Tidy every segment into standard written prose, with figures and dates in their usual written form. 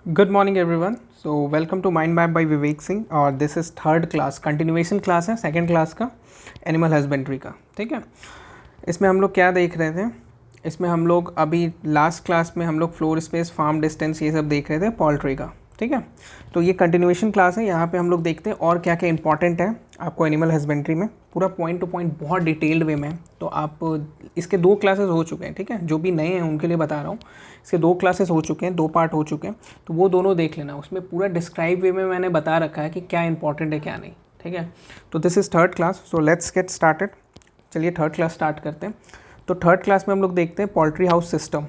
Good morning everyone. So welcome to mind map by Vivek Singh और this is third class, continuation class है second class का animal husbandry का। ठीक है, इसमें हम लोग क्या देख रहे थे? इसमें हम लोग अभी लास्ट क्लास में हम लोग फ्लोर स्पेस, फार्म डिस्टेंस, ये सब देख रहे थे पोल्ट्री का। ठीक है, तो ये कंटिन्यूएशन क्लास है। यहाँ पे हम लोग देखते हैं और क्या क्या इंपॉर्टेंट है आपको एनिमल हस्बेंड्री में, पूरा पॉइंट टू पॉइंट बहुत डिटेल्ड वे में। तो आप इसके 2 क्लासेस हो चुके हैं। ठीक है, जो भी नए हैं उनके लिए बता रहा हूँ, इसके 2 क्लासेस हो चुके हैं, 2 पार्ट हो चुके हैं, तो वो दोनों देख लेना। उसमें पूरा डिस्क्राइब वे में मैंने बता रखा है कि क्या इंपॉर्टेंट है क्या नहीं। ठीक है, तो this is third class, so let's get started. चलिए थर्ड क्लास स्टार्ट करते हैं। तो थर्ड क्लास में हम लोग देखते हैं पोल्ट्री हाउस सिस्टम।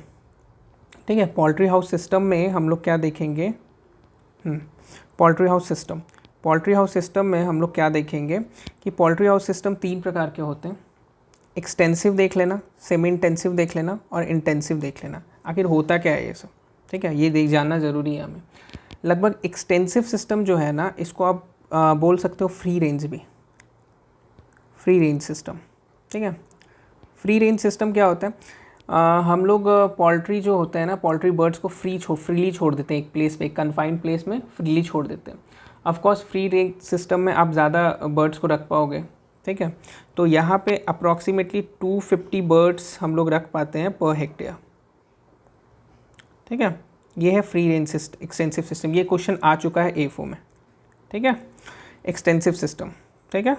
ठीक है, पोल्ट्री हाउस सिस्टम में हम लोग क्या देखेंगे? Poultry house system, poultry house system में हम लोग क्या देखेंगे कि पोल्ट्री हाउस सिस्टम 3 प्रकार के होते हैं। एक्सटेंसिव देख लेना, सेमी इंटेंसिव देख लेना और इंटेंसिव देख लेना। आखिर होता क्या है ये सब? ठीक है, ये देख जानना ज़रूरी है हमें। लगभग एक्सटेंसिव सिस्टम जो है ना, इसको आप बोल सकते हो फ्री रेंज भी, फ्री रेंज सिस्टम। ठीक है, फ्री रेंज सिस्टम क्या होता है? हम लोग पोल्ट्री जो होता है ना, पोल्ट्री बर्ड्स को फ्रीली छोड़ देते हैं एक प्लेस पे, एक कन्फाइंड प्लेस में फ्रीली छोड़ देते हैं। Of course free range system में आप ज़्यादा बर्ड्स को रख पाओगे। ठीक है, तो यहाँ पे अप्रॉक्सीमेटली 250 बर्ड्स हम लोग रख पाते हैं पर हेक्टेयर। ठीक है, ये है फ्री रेंज एक्सटेंसिव सिस्टम। ये क्वेश्चन आ चुका है A4 में। ठीक है, एक्सटेंसिव सिस्टम। ठीक है,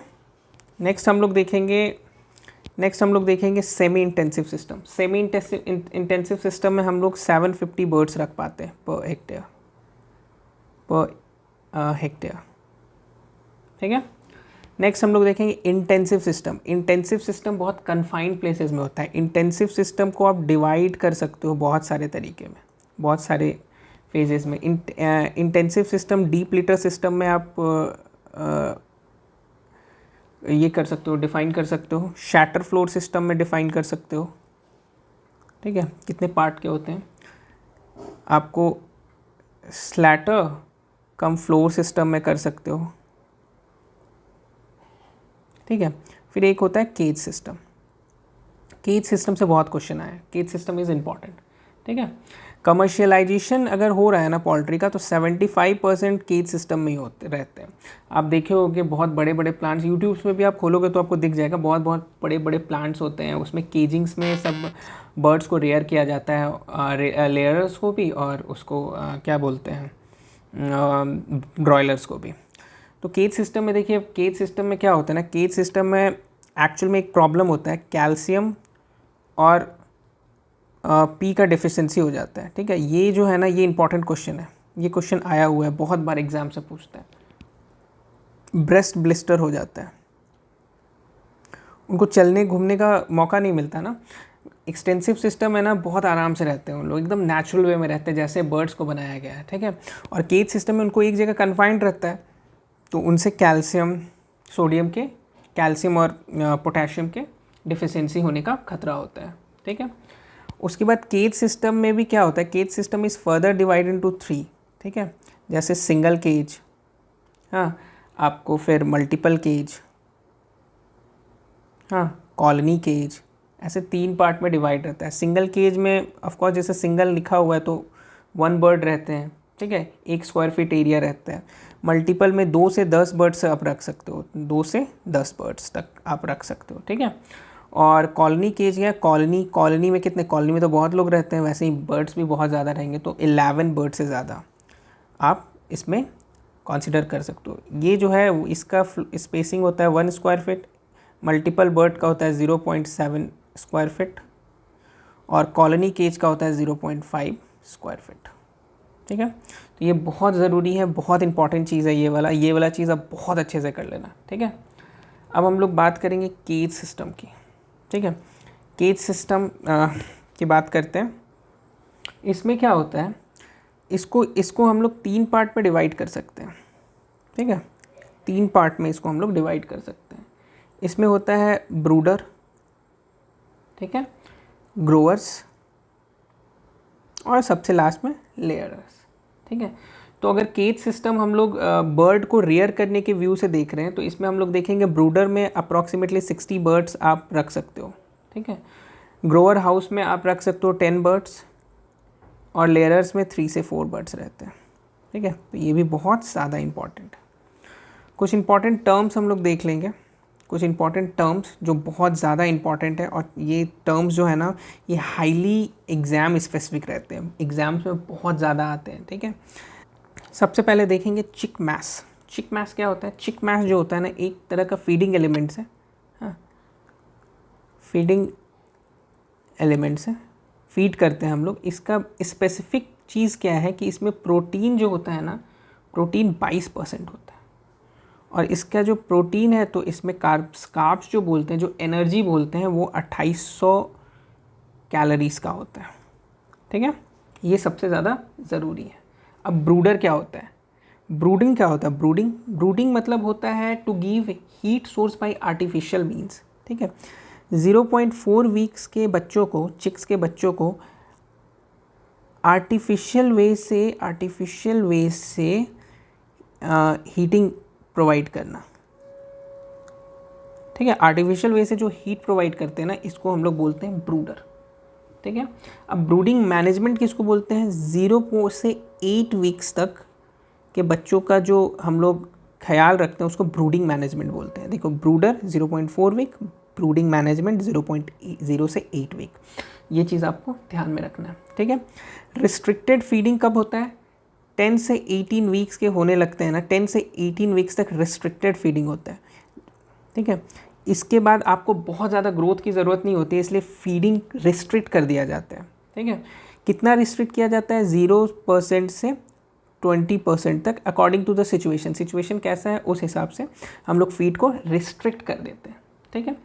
नेक्स्ट हम लोग देखेंगे semi intensive system. Semi intensive system में हम लोग 750 बर्ड्स रख पाते हैं पर हेक्टेयर। ठीक है, नेक्स्ट हम लोग देखेंगे इंटेंसिव सिस्टम। इंटेंसिव सिस्टम बहुत कन्फाइंड प्लेसेस में होता है। इंटेंसिव सिस्टम को आप डिवाइड कर सकते हो बहुत सारे तरीके में, बहुत सारे फेजेस में। Intensive system deep litre system में आप ये कर सकते हो, डिफाइन कर सकते हो। शैटर फ्लोर सिस्टम में डिफाइन कर सकते हो। ठीक है, कितने पार्ट के होते हैं आपको स्लैटर कम फ्लोर सिस्टम में कर सकते हो। ठीक है, फिर एक होता है केज सिस्टम। केज सिस्टम से बहुत क्वेश्चन आया है, केज सिस्टम इज़ इम्पॉर्टेंट। ठीक है, कमर्शियलाइजेशन अगर हो रहा है ना पोल्ट्री का, तो 75% केज सिस्टम में ही होते रहते हैं। आप देखे होंगे बहुत बड़े बड़े प्लांट्स, यूट्यूब्स में भी आप खोलोगे तो आपको दिख जाएगा, बहुत बहुत बड़े बड़े प्लांट्स होते हैं। उसमें केजिंग्स में सब बर्ड्स को रेयर किया जाता है, लेयर्स को भी और उसको क्या बोलते हैं, ब्रॉयलर्स को भी। तो केज सिस्टम में देखिए, केज सिस्टम में क्या होता है ना, केज सिस्टम में एक्चुअल में एक प्रॉब्लम होता है, कैल्शियम और पी का डिफिशिएंसी हो जाता है। ठीक है, ये जो है ना, ये इंपॉर्टेंट क्वेश्चन है, ये क्वेश्चन आया हुआ है, बहुत बार एग्जाम से पूछता है। ब्रेस्ट ब्लिस्टर हो जाता है, उनको चलने घूमने का मौका नहीं मिलता ना। एक्सटेंसिव सिस्टम है ना, बहुत आराम से रहते हैं उन लोग, एकदम नेचुरल वे में रहते हैं जैसे बर्ड्स को बनाया गया है। ठीक है, और केज सिस्टम में उनको एक जगह कन्फाइंड रहता है, तो उनसे कैल्शियम और पोटेशियम के डिफिशिएंसी होने का खतरा होता है। ठीक है, उसके बाद केज सिस्टम में भी क्या होता है, cage system is further divide into 3। ठीक है, जैसे सिंगल केज, हाँ, आपको फिर मल्टीपल केज, हाँ, कॉलोनी केज, ऐसे 3 पार्ट में डिवाइड रहता है। सिंगल केज में ऑफकोर्स जैसे सिंगल लिखा हुआ है तो 1 बर्ड रहते हैं। ठीक है, 1 स्क्वायर फीट एरिया रहता है। मल्टीपल में 2 से 10 बर्ड्स आप रख सकते हो, 2 से 10 बर्ड्स तक आप रख सकते हो। ठीक है, और कॉलोनी केज या कॉलोनी में कितने, कॉलोनी में तो बहुत लोग रहते हैं, वैसे ही बर्ड्स भी बहुत ज़्यादा रहेंगे, तो 11 बर्ड से ज़्यादा आप इसमें कंसिडर कर सकते हो। ये जो है इसका स्पेसिंग होता है 1 स्क्वायर फीट, मल्टीपल बर्ड का होता है 0.7 स्क्वायर फीट और कॉलोनी केज का होता है 0.5 स्क्वायर फीट। ठीक है, तो ये बहुत ज़रूरी है, बहुत इंपॉर्टेंट चीज़ है ये वाला चीज़ आप बहुत अच्छे से कर लेना। ठीक है, अब हम लोग बात करेंगे केज सिस्टम की। ठीक है, केज सिस्टम की बात करते हैं। इसमें क्या होता है, इसको हम लोग 3 पार्ट में डिवाइड कर सकते हैं। ठीक है, 3 पार्ट में इसको हम लोग डिवाइड कर सकते हैं। इसमें होता है ब्रूडर, ठीक है, ग्रोअर्स और सबसे लास्ट में लेयर्स। ठीक है, तो अगर केज सिस्टम हम लोग बर्ड को रेयर करने के व्यू से देख रहे हैं, तो इसमें हम लोग देखेंगे ब्रूडर में अप्रॉक्सीमेटली 60 बर्ड्स आप रख सकते हो। ठीक है, ग्रोअर हाउस में आप रख सकते हो 10 बर्ड्स और लेयर्स में 3 से 4 बर्ड्स रहते हैं। ठीक है, तो ये भी बहुत ज़्यादा इम्पॉर्टेंट है। कुछ इंपॉर्टेंट टर्म्स हम लोग देख लेंगे, कुछ इंपॉर्टेंट टर्म्स जो बहुत ज़्यादा इंपॉर्टेंट है, और ये टर्म्स जो है ना ये हाईली एग्ज़ाम स्पेसिफिक रहते हैं, एग्ज़ाम्स में बहुत ज़्यादा आते हैं। ठीक है, सबसे पहले देखेंगे चिक मैस। चिक मैस क्या होता है? चिक मैस जो होता है ना एक तरह का फीडिंग एलिमेंट्स है, हाँ, फीडिंग एलिमेंट्स है, फीड करते हैं हम लोग। इसका स्पेसिफिक चीज़ क्या है कि इसमें प्रोटीन जो होता है ना, प्रोटीन 22% होता है, और इसका जो प्रोटीन है तो इसमें कार्ब्स जो बोलते हैं, जो एनर्जी बोलते हैं, वो 2800 कैलोरीज का होता है। ठीक है, ये सबसे ज़्यादा ज़रूरी है। अब ब्रूडर क्या होता है? ब्रूडिंग क्या होता है? ब्रूडिंग मतलब होता है to give heat source by artificial means. ठीक है, 0.4 वीक्स के बच्चों को, चिक्स के बच्चों को आर्टिफिशियल वे से हीटिंग प्रोवाइड करना। ठीक है, आर्टिफिशियल वे से जो हीट प्रोवाइड करते हैं ना, इसको हम लोग बोलते हैं ब्रूडर। ठीक है, अब ब्रूडिंग मैनेजमेंट किसको बोलते हैं? 0 से 8 वीक्स तक के बच्चों का जो हम लोग ख्याल रखते हैं उसको ब्रूडिंग मैनेजमेंट बोलते हैं। देखो, ब्रूडर 0.4 वीक, ब्रूडिंग मैनेजमेंट 0.0 से 8 वीक, ये चीज़ आपको ध्यान में रखना है। ठीक है, रिस्ट्रिक्टेड फीडिंग कब होता है? 10 से 18 वीक्स के होने लगते हैं ना, 10 से 18 वीक्स तक रिस्ट्रिक्टेड फीडिंग होता है। ठीक है, इसके बाद आपको बहुत ज़्यादा ग्रोथ की ज़रूरत नहीं होती है, इसलिए फीडिंग रिस्ट्रिक्ट कर दिया जाता है। ठीक है, कितना रिस्ट्रिक्ट किया जाता है? 0% से 20% तक, अकॉर्डिंग टू द सिचुएशन कैसा है उस हिसाब से हम लोग फीड को रिस्ट्रिक्ट कर देते हैं। ठीक है,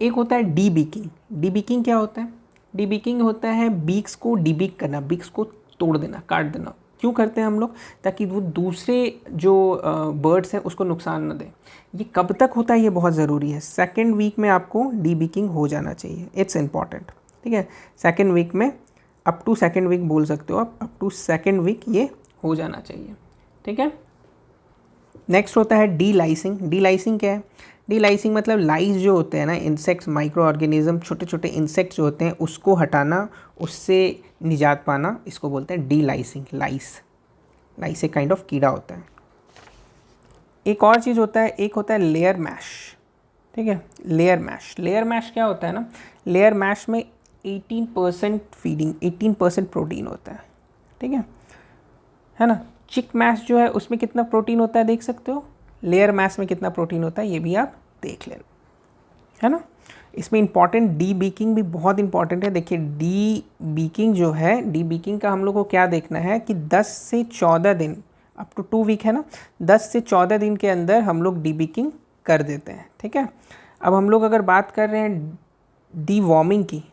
एक होता है डीबीकिंग। डीबीकिंग क्या होता है? डीबीकिंग होता है बीक्स को डीबीक करना, बीक्स को तोड़ देना, काट देना। क्यों करते हैं हम लोग? ताकि वो दूसरे जो बर्ड्स हैं उसको नुकसान न दे। ये कब तक होता है ये बहुत ज़रूरी है। सेकेंड वीक में आपको डीबीकिंग हो जाना चाहिए, इट्स इम्पॉर्टेंट। ठीक है, सेकेंड वीक में, अप टू सेकेंड वीक बोल सकते हो आप, अप टू सेकेंड वीक ये हो जाना चाहिए। ठीक है, नेक्स्ट होता है डी लाइसिंग। डी लाइसिंग क्या है? डी लाइसिंग मतलब लाइस जो होते हैं ना, इंसेक्ट्स, माइक्रो ऑर्गेनिज्म, छोटे छोटे इंसेक्ट्स जो होते हैं उसको हटाना, उससे निजात पाना, इसको बोलते हैं डी लाइसिंग। लाइस एक काइंड ऑफ कीड़ा होता है। एक और चीज़ होता है, एक होता है लेयर मैश। ठीक है, लेयर मैश क्या होता है ना, लेयर मैश में 18% फीडिंग, 18% प्रोटीन होता है। ठीक है ना। चिक मैश जो है उसमें कितना प्रोटीन होता है देख सकते हो, लेयर मैश में कितना प्रोटीन होता है ये भी आप देख लेना, है ना। इसमें इंपॉर्टेंट डी बीकिंग भी बहुत इंपॉर्टेंट है। देखिए, डी बीकिंग जो है, डी बीकिंग का हम लोग को क्या देखना है कि 10 से 14 दिन, अप टू 2 वीक है ना, 10 से 14 दिन के अंदर हम लोग डी बीकिंग कर देते हैं। ठीक है, अब हम लोग अगर बात कर रहे हैं डी वॉर्मिंग की,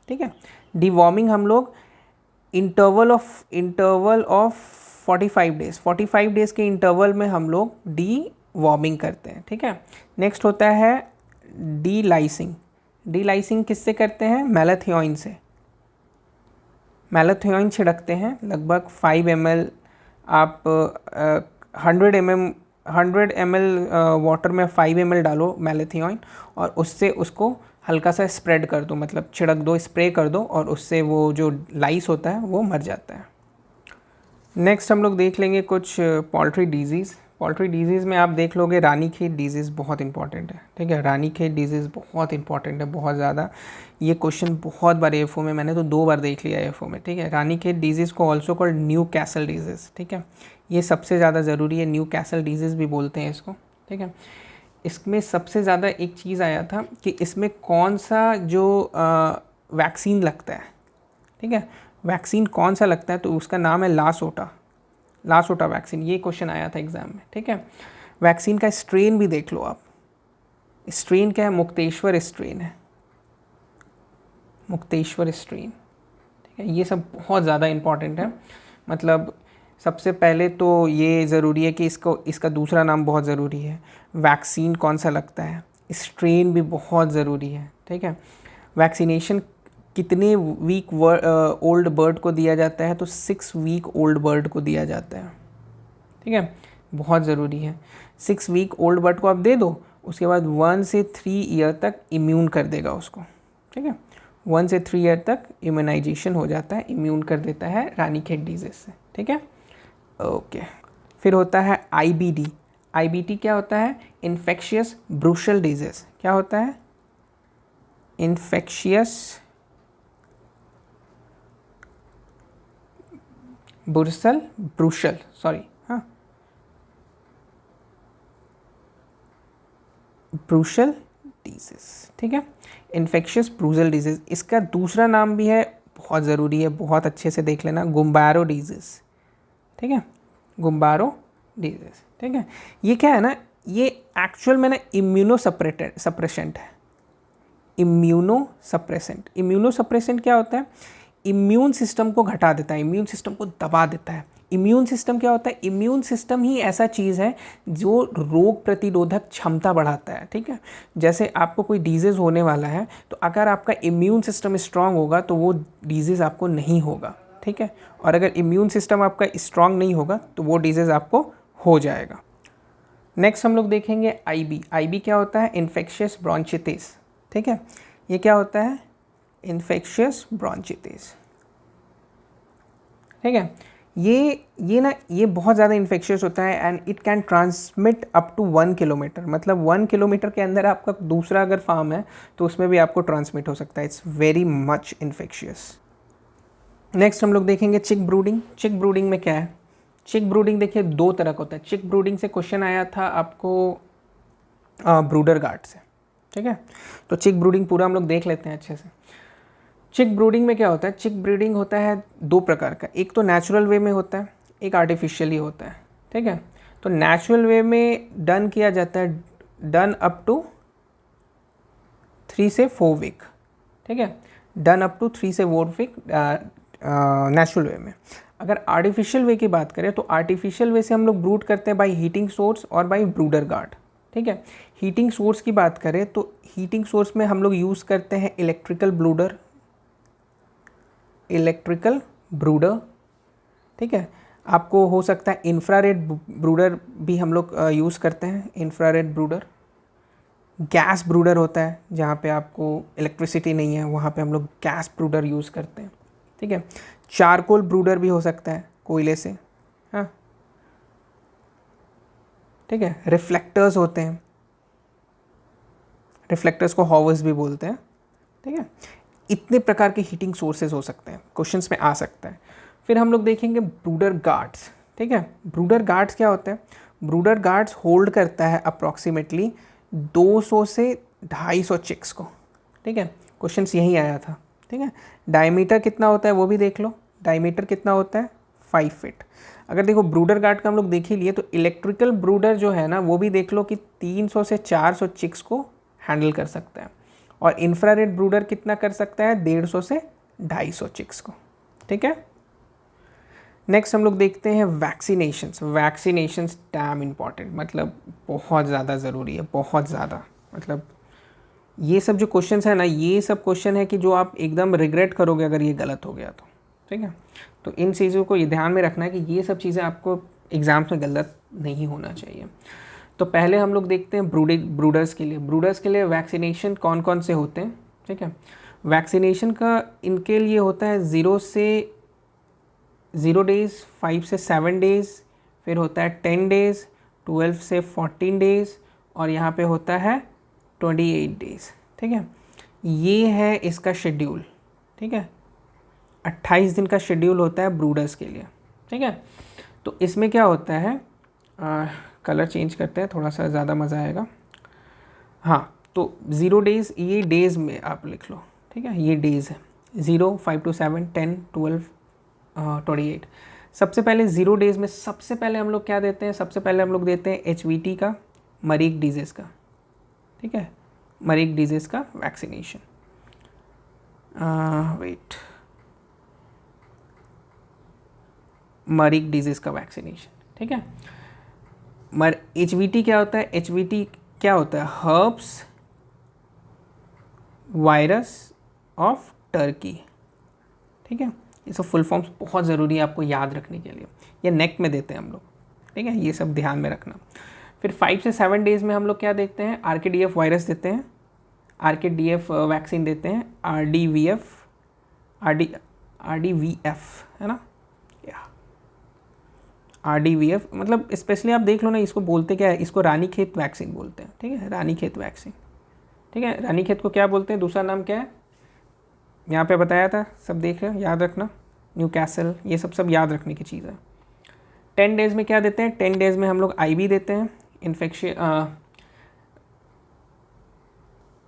ठीक है, डी वॉर्मिंग हम लोग इंटरवल ऑफ 45 डेज़ के इंटरवल में हम लोग डी वॉर्मिंग करते हैं। ठीक है, नेक्स्ट होता है डी लाइसिंग। डी लाइसिंग किससे करते हैं? मैलाथियोइन से। मैलाथियोइन छिड़कते हैं लगभग 5 ml, आप 100 ml वाटर में 5 ml डालो मैलाथियोइन, और उससे उसको हल्का सा स्प्रेड कर दो, मतलब छिड़क दो, स्प्रे कर दो, और उससे वो जो लाइस होता है वो मर जाता है। नेक्स्ट हम लोग देख लेंगे कुछ पोल्ट्री डिजीज़। पोल्ट्री डिजीज़ में आप देख लोगे रानीखेत डिजीज़ बहुत इंपॉर्टेंट है। ठीक है, रानीखेत डिजीज़ बहुत इंपॉर्टेंट है, बहुत ज़्यादा। ये क्वेश्चन बहुत बार एफओ में, मैंने तो 2 बार देख लिया एफओ में। ठीक है, रानीखेत डिजीज़ को also called new castle disease. ठीक है, ये सबसे ज़्यादा ज़रूरी है, न्यू कैसल डिजीज़ भी बोलते हैं इसको। ठीक है, इसमें सबसे ज़्यादा एक चीज़ आया था कि इसमें कौन सा जो वैक्सीन लगता है। ठीक है, वैक्सीन कौन सा लगता है, तो उसका नाम है लासोटा वैक्सीन। ये क्वेश्चन आया था एग्ज़ाम में। ठीक है, वैक्सीन का स्ट्रेन भी देख लो आप। स्ट्रेन क्या है? मुक्तेश्वर स्ट्रेन है, मुक्तेश्वर स्ट्रेन। ठीक है, ये सब बहुत ज़्यादा इम्पॉर्टेंट है। मतलब सबसे पहले तो ये ज़रूरी है कि इसका दूसरा नाम बहुत ज़रूरी है, वैक्सीन कौन सा लगता है, स्ट्रेन भी बहुत ज़रूरी है। ठीक है, वैक्सीनेशन कितने वीक ओल्ड बर्ड को दिया जाता है, तो 6 वीक ओल्ड बर्ड को दिया जाता है। ठीक है, बहुत ज़रूरी है। 6 वीक ओल्ड बर्ड को आप दे दो, उसके बाद 1 से 3 ईयर तक इम्यून कर देगा उसको। ठीक है, 1 से 3 ईयर तक इम्यूनाइजेशन हो जाता है, इम्यून कर देता है रानीखेत डिजीज़ से। ठीक है, ओके। फिर होता है IBD। IBD क्या होता है? Infectious bursal disease. क्या होता है? इन्फेक्शियस ब्रूशल, सॉरी, हाँ, ब्रूशल डिजीज, ठीक है, इन्फेक्शियस ब्रूशल डिजीज। इसका दूसरा नाम भी है, बहुत ज़रूरी है, बहुत अच्छे से देख लेना, गुम्बारो डिजीज, ठीक है, गुम्बारो डिजीज, ठीक है। ये क्या है ना, ये एक्चुअल में ना सप्रेसेंट है। इम्यूनो सप्रेसेंट क्या होता है? इम्यून सिस्टम को घटा देता है, इम्यून सिस्टम को दबा देता है। इम्यून सिस्टम क्या होता है? इम्यून सिस्टम ही ऐसा चीज़ है जो रोग प्रतिरोधक क्षमता बढ़ाता है, ठीक है। जैसे आपको कोई डिजीज़ होने वाला है, तो अगर आपका इम्यून सिस्टम स्ट्रांग होगा तो वो डिजीज़ आपको नहीं होगा, ठीक है। और अगर इम्यून सिस्टम आपका स्ट्रांग नहीं होगा तो वो डिजीज़ आपको हो जाएगा। नेक्स्ट हम लोग देखेंगे IB क्या होता है? इन्फेक्शियस ब्रोंचिटिस, ठीक है। ये क्या होता है? इन्फेक्शियस ब्रोंचिटिस, ठीक है। ये बहुत ज़्यादा इन्फेक्शियस होता है and it can transmit up to 1 kilometre. मतलब 1 किलोमीटर के अंदर आपका दूसरा अगर फार्म है तो उसमें भी आपको ट्रांसमिट हो सकता है। It's very much infectious. Next हम लोग देखेंगे चिक ब्रूडिंग। चिक ब्रूडिंग में क्या है? चिक ब्रूडिंग देखिए 2 तरह का होता है। चिक ब्रूडिंग से क्वेश्चन आया था आपको ब्रूडर गार्ड से, ठीक है। तो चिक ब्रूडिंग पूरा हम लोग देख लेते हैं अच्छे से। चिक ब्रूडिंग में क्या होता है? चिक ब्रीडिंग होता है 2 प्रकार का, एक तो नेचुरल वे में होता है, एक आर्टिफिशियली होता है, ठीक है। तो नेचुरल वे में डन किया जाता है, डन अप टू 3 से 4 वीक, ठीक है, डन अप टू 3 से 4 वीक नेचुरल वे में। अगर आर्टिफिशियल वे की बात करें तो आर्टिफिशियल वे से हम लोग ब्रूड करते हैं बाई हीटिंग सोर्स और बाई ब्रूडर गार्ड, ठीक है। हीटिंग सोर्स की बात करें तो हीटिंग सोर्स में हम लोग यूज़ करते हैं इलेक्ट्रिकल ब्रूडर, ठीक है। आपको हो सकता है इंफ्रारेड ब्रूडर भी हम लोग यूज़ करते हैं, इंफ्रारेड ब्रूडर। गैस ब्रूडर होता है जहाँ पे आपको इलेक्ट्रिसिटी नहीं है, वहाँ पे हम लोग गैस ब्रूडर यूज़ करते हैं, ठीक है। चारकोल ब्रूडर भी हो सकता है, कोयले से, हाँ, ठीक है। रिफ्लेक्टर्स होते हैं, रिफ्लेक्टर्स को हॉवर्स भी बोलते हैं, ठीक है। इतने प्रकार के हीटिंग सोर्सेज हो सकते हैं, क्वेश्चंस में आ सकता है। फिर हम लोग देखेंगे ब्रूडर गार्ड्स, ठीक है। ब्रूडर गार्ड्स क्या होता है? ब्रूडर गार्ड्स होल्ड करता है अप्रॉक्सीमेटली 200 से 250 चिक्स को, ठीक है। क्वेश्चंस यही आया था, ठीक है। डायमीटर कितना होता है वो भी देख लो, डायमीटर कितना होता है? 5 फीट। अगर देखो ब्रूडर गार्ड का हम लोग देख ही लिए तो इलेक्ट्रिकल ब्रूडर जो है ना वो भी देख लो कि 300 से 400 चिक्स को हैंडल कर सकता है, और इंफ्रारेड ब्रूडर कितना कर सकता है? 150 से 250 चिक्स को, ठीक है। नेक्स्ट हम लोग देखते हैं वैक्सीनेशंस। वैक्सीनेशंस डैम इम्पॉर्टेंट, मतलब बहुत ज़्यादा ज़रूरी है, बहुत ज़्यादा। मतलब ये सब जो क्वेश्चंस है ना, ये सब क्वेश्चन है कि जो आप एकदम रिग्रेट करोगे अगर ये गलत हो गया तो, ठीक है। तो इन चीज़ों को ये ध्यान में रखना है कि ये सब चीज़ें आपको एग्ज़ाम्स में गलत नहीं होना चाहिए। तो पहले हम लोग देखते हैं ब्रूडर्स के लिए। ब्रूडर्स के लिए वैक्सीनेशन कौन कौन से होते हैं, ठीक है। वैक्सीनेशन का इनके लिए होता है 0 डेज़, 5 से 7 डेज़, फिर होता है 10 डेज़, 12 से 14 डेज़, और यहाँ पे होता है 28 डेज़, ठीक है। ये है इसका शेड्यूल, ठीक है। 28 दिन का शेड्यूल होता है ब्रूडर्स के लिए, ठीक है। तो इसमें क्या होता है, कलर चेंज करते हैं थोड़ा सा ज़्यादा मज़ा आएगा। हाँ, तो 0 डेज़, ये डेज़ में आप लिख लो, ठीक है, ये डेज़ है 0, 5 to 7, 10, 12, 28। सबसे पहले 0 डेज़ में सबसे पहले हम लोग क्या देते हैं? सबसे पहले हम लोग देते हैं HVT का, मरीक डिजीज़ का, ठीक है, मरीक डिजीज़ का वैक्सीनेशन। वेट, मरीक डिजीज़ का वैक्सीनेशन, ठीक है। HVT क्या होता है? HVT क्या होता है? हर्ब्स वायरस ऑफ टर्की, ठीक है। ये सब फुल फॉर्म्स बहुत ज़रूरी है आपको याद रखने के लिए, ये नेक में देते हैं हम लोग, ठीक है, ये सब ध्यान में रखना। फिर 5 से 7 डेज़ में हम लोग क्या देखते हैं? RKDF वायरस देते हैं, RKDF वैक्सीन देते हैं, RDVF है ना, या RDVF, मतलब स्पेशली आप देख लो ना, इसको बोलते क्या है, इसको रानीखेत वैक्सीन बोलते हैं, ठीक है, रानीखेत वैक्सीन, ठीक है। रानीखेत को क्या बोलते हैं, दूसरा नाम क्या है, यहाँ पे बताया था, सब देख रहे हो, याद रखना, न्यू कैसल, ये सब याद रखने की चीज़ है। 10 डेज़ में क्या देते हैं, 10 डेज़ में हम लोग IV देते हैं,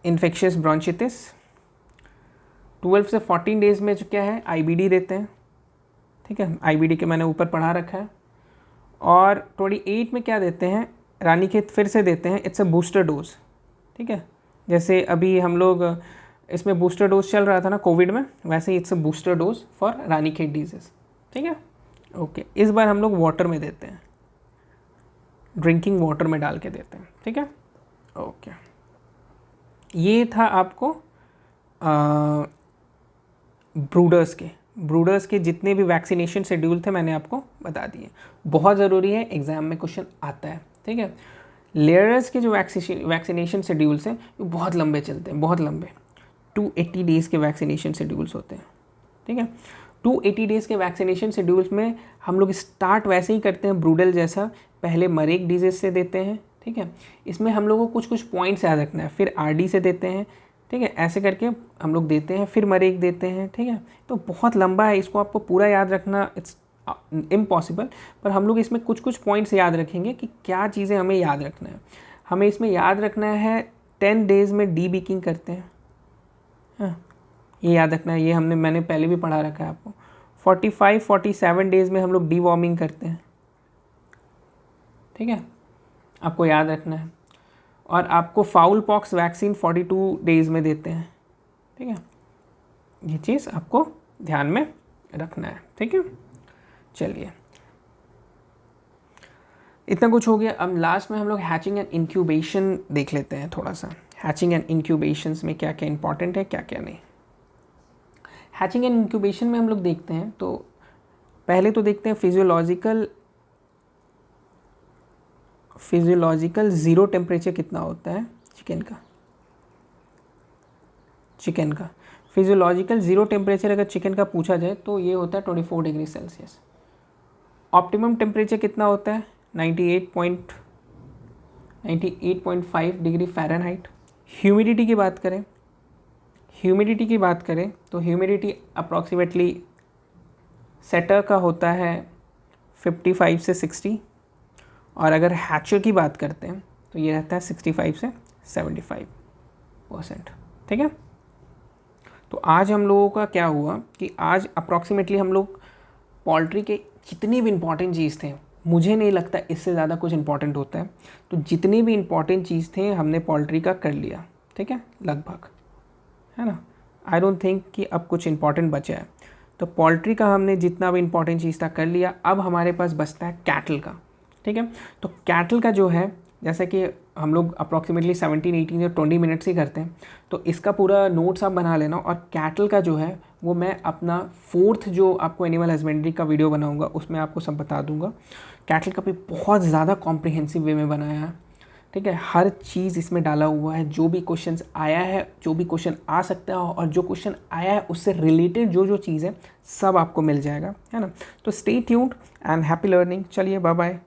इन्फेक्शियस ब्रोंचिटिस। 12 से 14 डेज़ में जो क्या है, IBD देते हैं, ठीक है, IBD के मैंने ऊपर पढ़ा रखा है। और 28 में क्या देते हैं, रानीखेत फिर से देते हैं, इट्स अ बूस्टर डोज, ठीक है। जैसे अभी हम लोग इसमें बूस्टर डोज चल रहा था ना कोविड में, वैसे ही it's a booster dose for Ranikhet disease, ठीक है। ओके, इस बार हम लोग वाटर में देते हैं, ड्रिंकिंग वाटर में डाल के देते हैं, ठीक है। ओके, ये था आपको ब्रूडर्स के जितने भी वैक्सीनेशन शेड्यूल थे मैंने आपको बता दिए। बहुत ज़रूरी है, एग्ज़ाम में क्वेश्चन आता है, ठीक है। लेयर्स के जो वैक्सीनेशन शेड्यूल्स हैं वो बहुत लंबे चलते हैं, बहुत लंबे, 280 डेज़ के वैक्सीनेशन शेड्यूल्स होते हैं, ठीक है। 280 डेज़ के वैक्सीनेशन शेड्यूल्स में हम लोग स्टार्ट वैसे ही करते हैं ब्रूडल जैसा, पहले मरेक डिजीज़ से देते हैं, ठीक है। इसमें हम लोगों को कुछ पॉइंट्स याद रखना है, फिर RD से देते हैं, ठीक है, ऐसे करके हम लोग देते हैं, फिर मरेक देते हैं, ठीक है। तो बहुत लंबा है, इसको आपको पूरा याद रखना इट्स इम्पॉसिबल, पर हम लोग इसमें कुछ पॉइंट्स याद रखेंगे कि क्या चीज़ें हमें याद रखना है। हमें इसमें याद रखना है 10 डेज़ में डीबीकिंग करते हैं, हाँ, ये याद रखना है, ये मैंने पहले भी पढ़ा रखा है आपको। 45-47 डेज़ में हम लोग डीवॉर्मिंग करते हैं, ठीक है, आपको याद रखना है। और आपको फाउल पॉक्स वैक्सीन 42 डेज़ में देते हैं, ठीक है, ये चीज़ आपको ध्यान में रखना है, ठीक है। चलिए, इतना कुछ हो गया। अब लास्ट में हम लोग हैचिंग एंड इंक्यूबेशन देख लेते हैं थोड़ा सा। हैचिंग एंड इंक्यूबेशंस में क्या क्या इंपॉर्टेंट है, क्या क्या नहीं। हैचिंग एंड इंक्यूबेशन में हम लोग देखते हैं, तो पहले तो देखते हैं फिजियोलॉजिकल ज़ीरो टेम्परेचर कितना होता है चिकन का। फिजियोलॉजिकल ज़ीरो टेम्परेचर अगर चिकन का पूछा जाए तो ये होता है 24 डिग्री सेल्सियस। ऑप्टिमम टेम्परेचर कितना होता है, 98.5 डिग्री फ़ारेनहाइट। ह्यूमिडिटी की बात करें तो ह्यूमिडिटी अप्रॉक्सीमेटली सेटर का होता है 55 से 60, और अगर हैचर की बात करते हैं तो ये रहता है 65 से 75%, ठीक है। तो आज हम लोगों का क्या हुआ कि आज अप्रॉक्सीमेटली हम लोग पोल्ट्री के जितनी भी इम्पॉर्टेंट चीज़ थे, मुझे नहीं लगता इससे ज़्यादा कुछ इम्पॉर्टेंट होता है, तो जितनी भी इम्पॉर्टेंट चीज़ थे हमने पोल्ट्री का कर लिया, ठीक है, लगभग, है ना। आई डोंट थिंक कि अब कुछ इम्पॉर्टेंट बचा है, तो पोल्ट्री का हमने जितना भी इम्पॉर्टेंट चीज़ था कर लिया। अब हमारे पास बचता है कैटल का, ठीक है। तो कैटल का जो है, जैसा कि हम लोग अप्रॉक्सीमेटली 17, 18 या 20 मिनट्स ही करते हैं, तो इसका पूरा नोट्स आप बना लेना। और कैटल का जो है वो मैं अपना 4th जो आपको एनिमल हस्बेंड्री का वीडियो बनाऊंगा उसमें आपको सब बता दूंगा। कैटल का भी बहुत ज़्यादा कॉम्प्रिहेंसिव वे में बनाया है, ठीक है, हर चीज़ इसमें डाला हुआ है। जो भी क्वेश्चन आया है, जो भी क्वेश्चन आ सकता है, और जो क्वेश्चन आया है उससे रिलेटेड जो चीज़ है सब आपको मिल जाएगा, है ना। तो stay tuned and happy learning. चलिए, बाय बाय।